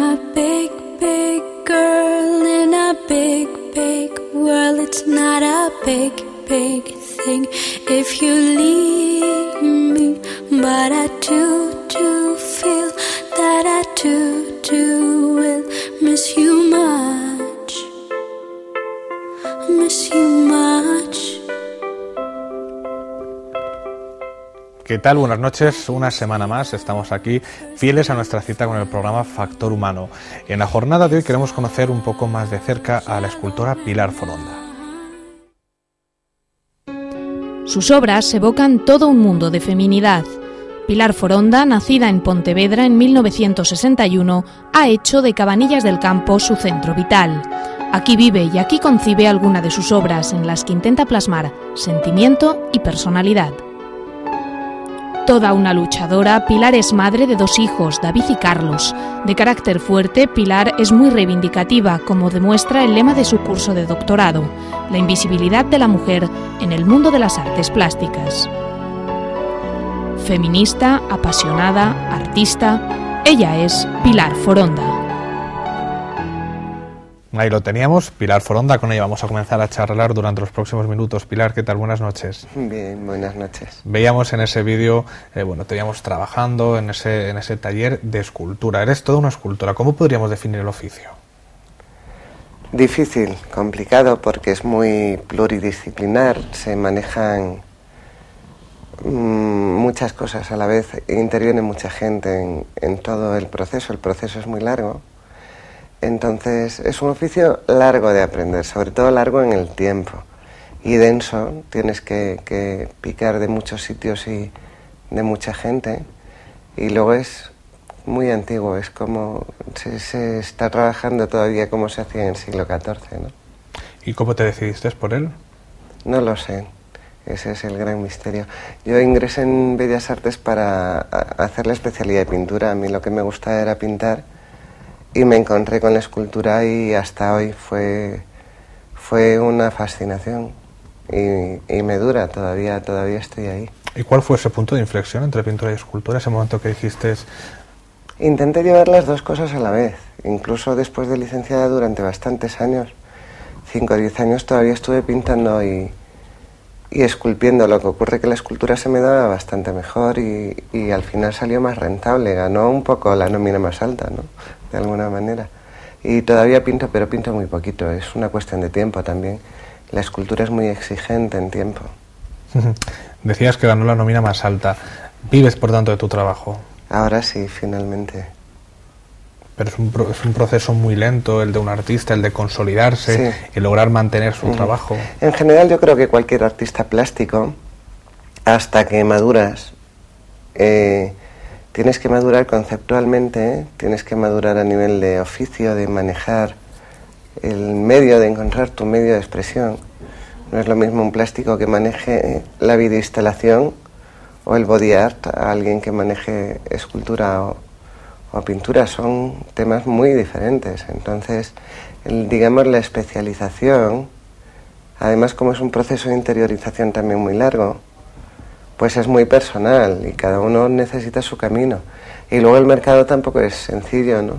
a big, big girl in a big, big world. It's not a big, big thing if you leave me, but I do feel that I do will miss you much, miss you much. ¿Qué tal? Buenas noches. Una semana más estamos aquí, fieles a nuestra cita con el programa Factor Humano. En la jornada de hoy queremos conocer un poco más de cerca a la escultora Pilar Foronda. Sus obras evocan todo un mundo de feminidad. Pilar Foronda, nacida en Pontevedra en 1961, ha hecho de Cabanillas del Campo su centro vital. Aquí vive y aquí concibe alguna de sus obras en las que intenta plasmar sentimiento y personalidad. Toda una luchadora, Pilar es madre de 2 hijos, David y Carlos. De carácter fuerte, Pilar es muy reivindicativa, como demuestra el lema de su curso de doctorado, la invisibilidad de la mujer en el mundo de las artes plásticas. Feminista, apasionada, artista, ella es Pilar Foronda. Ahí lo teníamos, Pilar Foronda, con ella vamos a comenzar a charlar durante los próximos minutos. Pilar, ¿qué tal? Buenas noches. Bien, buenas noches. Veíamos en ese vídeo, te veíamos trabajando en ese taller de escultura. Eres toda una escultora. ¿Cómo podríamos definir el oficio? Difícil, complicado, porque es muy pluridisciplinar. Se manejan muchas cosas a la vez. Interviene mucha gente en todo el proceso. El proceso es muy largo. Entonces es un oficio largo de aprender, sobre todo largo en el tiempo y denso. Tienes que picar de muchos sitios y de mucha gente, y luego es muy antiguo, es como se está trabajando todavía como se hacía en el siglo XIV, ¿no? ¿Y cómo te decidiste por él? No lo sé, ese es el gran misterio. Yo ingresé en Bellas Artes para hacer la especialidad de pintura. A mí lo que me gustaba era pintar, y me encontré con la escultura y hasta hoy fue una fascinación y me dura, todavía estoy ahí. ¿Y cuál fue ese punto de inflexión entre pintura y escultura, ese momento que dijiste? Intenté llevar las dos cosas a la vez, incluso después de licenciada durante bastantes años, 5 o 10 años todavía estuve pintando y esculpiendo. Lo que ocurre que la escultura se me daba bastante mejor y al final salió más rentable, ganó un poco la nómina más alta, ¿no? De alguna manera. Y todavía pinto, pero pinto muy poquito, es una cuestión de tiempo también. La escultura es muy exigente en tiempo. Decías que ganó la nómina más alta. ¿Vives, por tanto, de tu trabajo? Ahora sí, finalmente. Pero es un proceso muy lento, el de un artista, el de consolidarse, sí, y lograr mantener su trabajo. En general yo creo que cualquier artista plástico, hasta que maduras, tienes que madurar conceptualmente, tienes que madurar a nivel de oficio, de manejar el medio, de encontrar tu medio de expresión. No es lo mismo un plástico que maneje la videoinstalación o el body art a alguien que maneje escultura o pintura. Son temas muy diferentes. Entonces, digamos, la especialización, además como es un proceso de interiorización también muy largo, pues es muy personal y cada uno necesita su camino. Y luego el mercado tampoco es sencillo, ¿no?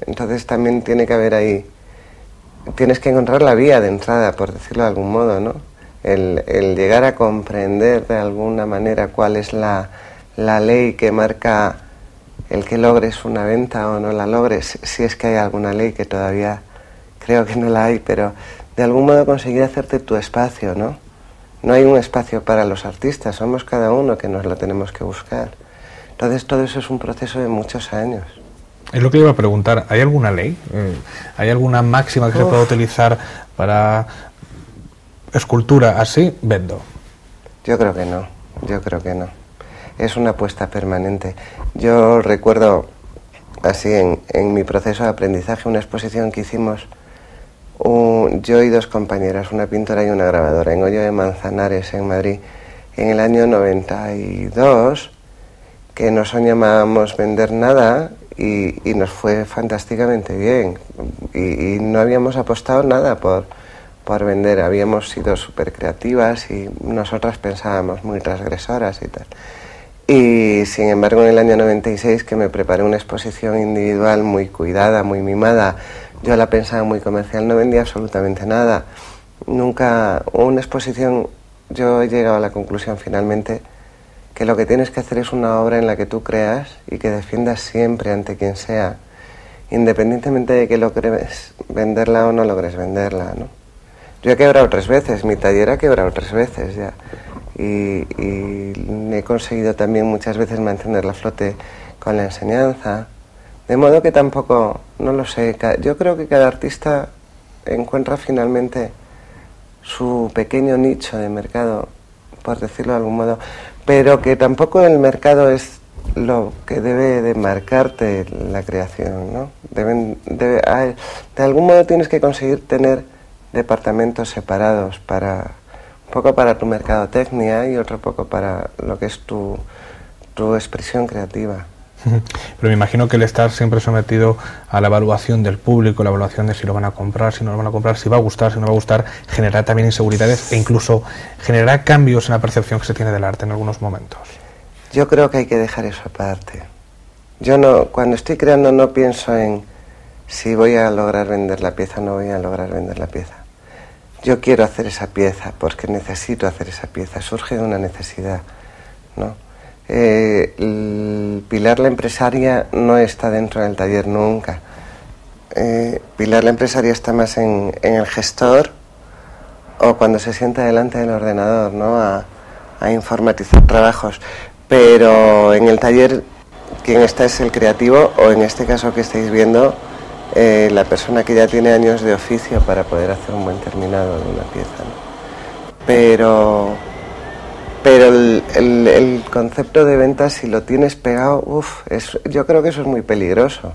Entonces también tiene que haber ahí, tienes que encontrar la vía de entrada, por decirlo de algún modo, ¿no? El llegar a comprender de alguna manera cuál es la ley que marca el que logres una venta o no la logres, si es que hay alguna ley, que todavía creo que no la hay, pero de algún modo conseguir hacerte tu espacio, ¿no? No hay un espacio para los artistas, somos cada uno que nos lo tenemos que buscar. Entonces todo eso es un proceso de muchos años. Es lo que iba a preguntar, ¿hay alguna ley? ¿Hay alguna máxima que se pueda utilizar para escultura así? Vendo. Yo creo que no. Es una apuesta permanente. Yo recuerdo, así en mi proceso de aprendizaje, una exposición que hicimos yo y 2 compañeras, una pintora y una grabadora, en Hoyo de Manzanares, en Madrid, en el año 92, que no soñábamos vender nada y nos fue fantásticamente bien. Y no habíamos apostado nada por vender, habíamos sido súper creativas y nosotras pensábamos muy transgresoras y tal. Y sin embargo en el año 96, que me preparé una exposición individual muy cuidada, muy mimada, yo la pensaba muy comercial, no vendía absolutamente nada. Nunca, una exposición, yo he llegado a la conclusión finalmente que lo que tienes que hacer es una obra en la que tú creas y que defiendas siempre ante quien sea, independientemente de que logres venderla o no logres venderla, ¿no? Yo he quebrado 3 veces, mi taller ha quebrado 3 veces ya. Y he conseguido también muchas veces mantener la flote con la enseñanza, de modo que tampoco, no lo sé, yo creo que cada artista encuentra finalmente su pequeño nicho de mercado, por decirlo de algún modo, pero que tampoco el mercado es lo que debe de marcarte la creación, ¿no? De algún modo tienes que conseguir tener departamentos separados para un poco para tu mercadotecnia y otro poco para lo que es tu expresión creativa. Pero me imagino que el estar siempre sometido a la evaluación del público, la evaluación de si lo van a comprar, si no lo van a comprar, si va a gustar, si no va a gustar, genera también inseguridades e incluso generará cambios en la percepción que se tiene del arte en algunos momentos. Yo creo que hay que dejar eso aparte. Yo no, cuando estoy creando no pienso en si voy a lograr vender la pieza o no voy a lograr vender la pieza. Yo quiero hacer esa pieza porque necesito hacer esa pieza, surge de una necesidad, ¿no? Pilar la empresaria no está dentro del taller nunca. Pilar la empresaria está más en el gestor o cuando se sienta delante del ordenador, ¿no? A informatizar trabajos. Pero en el taller quien está es el creativo o en este caso que estáis viendo la persona que ya tiene años de oficio para poder hacer un buen terminado de una pieza, ¿no? Pero el concepto de venta, si lo tienes pegado, yo creo que eso es muy peligroso.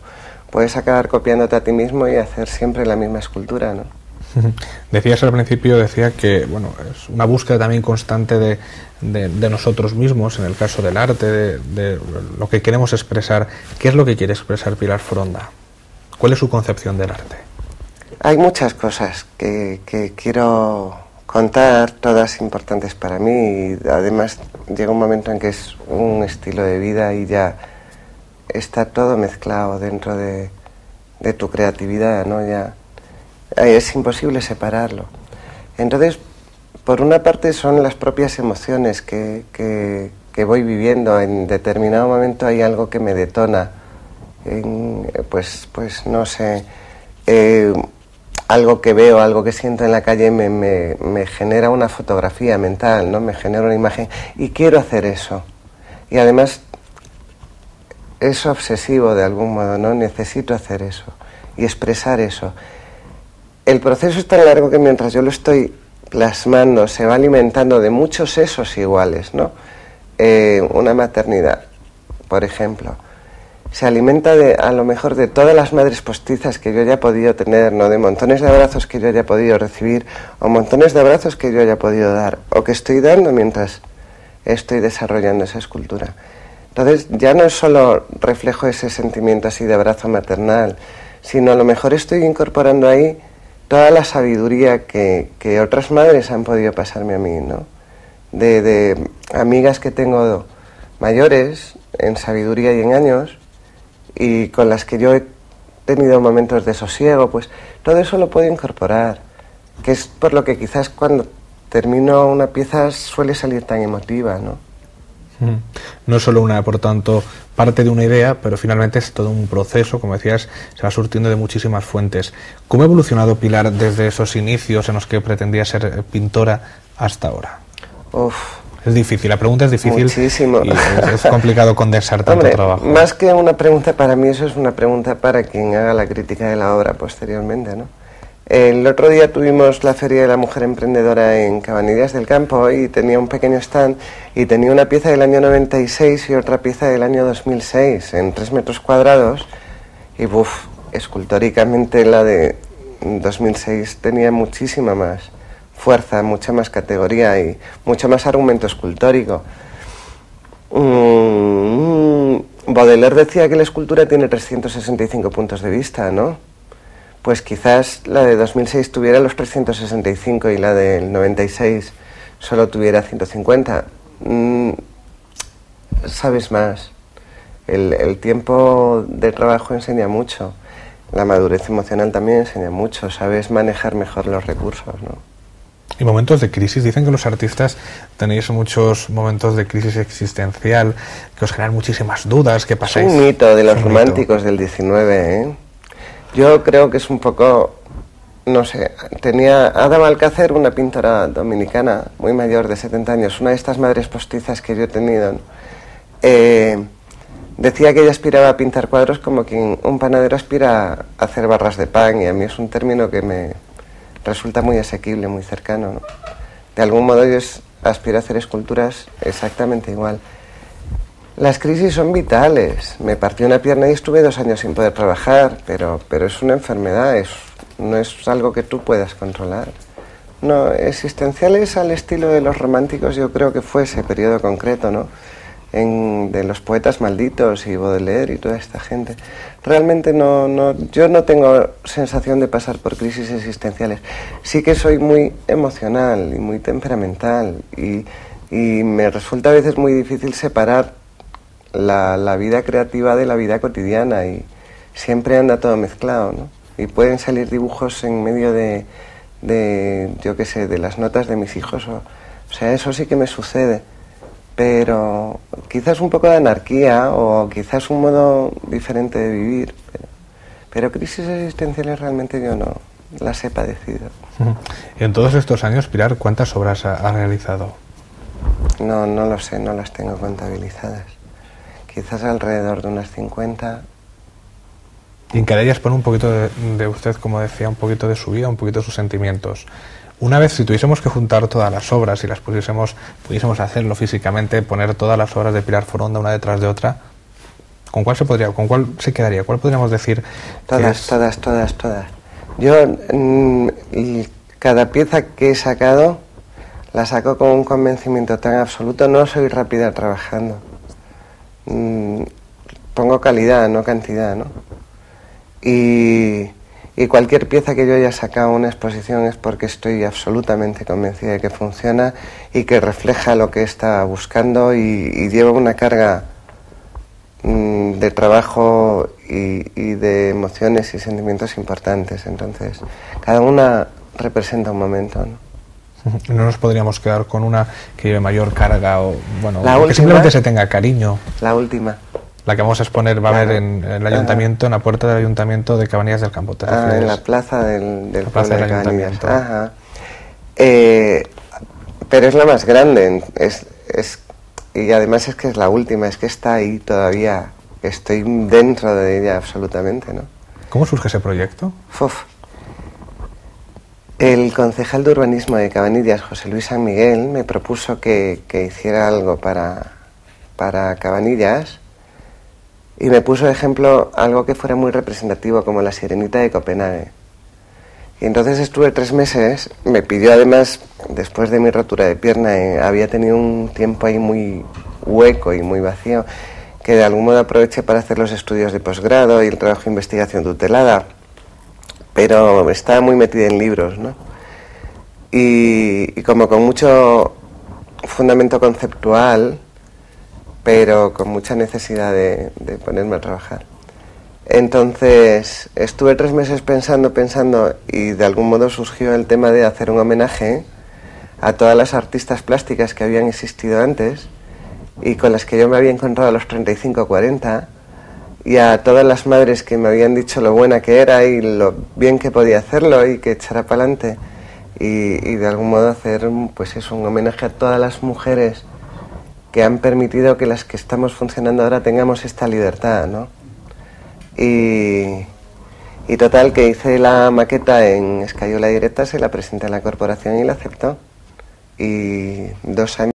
Puedes acabar copiándote a ti mismo y hacer siempre la misma escultura, ¿no? Decías al principio, decía que bueno, es una búsqueda también constante de nosotros mismos, en el caso del arte, de lo que queremos expresar. ¿Qué es lo que quiere expresar Pilar Foronda? ¿Cuál es su concepción del arte? Hay muchas cosas que quiero contar, todas importantes para mí, y además llega un momento en que es un estilo de vida y ya está todo mezclado dentro de tu creatividad, ¿no? Ya es imposible separarlo. Entonces, por una parte son las propias emociones que voy viviendo. En determinado momento hay algo que me detona, pues no sé, algo que veo, algo que siento en la calle me genera una fotografía mental, ¿no? Me genera una imagen y quiero hacer eso. Y además es obsesivo de algún modo, ¿no? Necesito hacer eso y expresar eso. El proceso es tan largo que mientras yo lo estoy plasmando se va alimentando de muchos sesos iguales, ¿no? Una maternidad, por ejemplo, se alimenta a lo mejor de todas las madres postizas que yo haya podido tener, ¿no? De montones de abrazos que yo haya podido recibir o montones de abrazos que yo haya podido dar o que estoy dando mientras estoy desarrollando esa escultura. Entonces ya no es solo reflejo ese sentimiento así de abrazo maternal, sino a lo mejor estoy incorporando ahí toda la sabiduría que otras madres han podido pasarme a mí, ¿no? De amigas que tengo mayores en sabiduría y en años y con las que yo he tenido momentos de sosiego, pues todo eso lo puedo incorporar, que es por lo que quizás cuando termino una pieza suele salir tan emotiva, ¿no? No es solo una, por tanto, parte de una idea, pero finalmente es todo un proceso, como decías, se va surtiendo de muchísimas fuentes. ¿Cómo ha evolucionado Pilar desde esos inicios en los que pretendía ser pintora hasta ahora? Es difícil, la pregunta es difícil. Muchísimo. Y es complicado condensar tanto trabajo. Más que una pregunta para mí, eso es una pregunta para quien haga la crítica de la obra posteriormente, ¿no? El otro día tuvimos la Feria de la Mujer Emprendedora en Cabanillas del Campo y tenía un pequeño stand y tenía una pieza del año 96 y otra pieza del año 2006 en 3 metros cuadrados y escultóricamente la de 2006 tenía muchísima más fuerza, mucha más categoría y mucho más argumento escultórico. Baudelaire decía que la escultura tiene 365 puntos de vista, ¿no? Pues quizás la de 2006 tuviera los 365 y la del 96 solo tuviera 150. sabes más. El tiempo de trabajo enseña mucho. La madurez emocional también enseña mucho. Sabes manejar mejor los recursos, ¿no? Y momentos de crisis. Dicen que los artistas tenéis muchos momentos de crisis existencial, que os generan muchísimas dudas, que pasáis... Es un mito de los románticos del 19, ¿eh? Yo creo que es un poco... No sé, tenía Ada Alcácer, una pintora dominicana muy mayor, de 70 años, una de estas madres postizas que yo he tenido, ¿no? Decía que ella aspiraba a pintar cuadros como quien un panadero aspira a hacer barras de pan, y a mí es un término que me resulta muy asequible, muy cercano, ¿no? De algún modo yo aspiro a hacer esculturas exactamente igual. Las crisis son vitales. Me partió una pierna y estuve 2 años sin poder trabajar, pero es una enfermedad, no es algo que tú puedas controlar. No, existenciales al estilo de los románticos, yo creo que fue ese periodo concreto, ¿no? De los poetas malditos y Baudelaire y toda esta gente. Realmente yo no tengo sensación de pasar por crisis existenciales. Sí que soy muy emocional y muy temperamental, y me resulta a veces muy difícil separar la vida creativa de la vida cotidiana, y siempre anda todo mezclado, ¿no? Y pueden salir dibujos en medio de yo qué sé, de las notas de mis hijos, o sea, eso sí que me sucede. Pero quizás un poco de anarquía, o quizás un modo diferente de vivir. Pero crisis existenciales realmente yo no las he padecido. Y en todos estos años, Pilar, ¿cuántas obras ha realizado? No lo sé, no las tengo contabilizadas. Quizás alrededor de unas 50. Y en cada ellas pone un poquito de usted, como decía, un poquito de su vida, un poquito de sus sentimientos. Una vez, si tuviésemos que juntar todas las obras y las pudiésemos hacerlo físicamente, poner todas las obras de Pilar Foronda una detrás de otra, ¿con cuál se quedaría? ¿Cuál podríamos decir? Todas. Yo, cada pieza que he sacado, la saco con un convencimiento tan absoluto. No soy rápida trabajando. Pongo calidad, no cantidad, ¿no? Y cualquier pieza que yo haya sacado a una exposición es porque estoy absolutamente convencida de que funciona y que refleja lo que está buscando, y lleva una carga de trabajo y de emociones y sentimientos importantes. Entonces, cada una representa un momento, ¿no? No nos podríamos quedar con una que lleve mayor carga, o bueno, que simplemente se tenga cariño. La última. La que vamos a exponer va a haber en el ayuntamiento, en la puerta del ayuntamiento de Cabanillas del Campo. En la plaza del ayuntamiento. Ajá. Pero es la más grande, y además es que es la última, es que está ahí todavía, estoy dentro de ella absolutamente, ¿no? ¿Cómo surge ese proyecto? El concejal de urbanismo de Cabanillas, José Luis San Miguel, me propuso que hiciera algo para Cabanillas. Y me puso de ejemplo algo que fuera muy representativo, como la Sirenita de Copenhague. Y entonces estuve 3 meses, me pidió además, después de mi rotura de pierna, había tenido un tiempo ahí muy hueco y muy vacío, que de algún modo aproveché para hacer los estudios de posgrado y el trabajo de investigación tutelada, pero estaba muy metida en libros, ¿no? Y como con mucho fundamento conceptual, pero con mucha necesidad de ponerme a trabajar. Entonces estuve 3 meses pensando, y de algún modo surgió el tema de hacer un homenaje a todas las artistas plásticas que habían existido antes y con las que yo me había encontrado a los 35 o 40, y a todas las madres que me habían dicho lo buena que era y lo bien que podía hacerlo y que echara para adelante, y de algún modo hacer pues eso, un homenaje a todas las mujeres que han permitido que las que estamos funcionando ahora tengamos esta libertad, ¿no? Y total, que hice la maqueta en escayola directa, se la presenté a la corporación y la aceptó. Y 2 años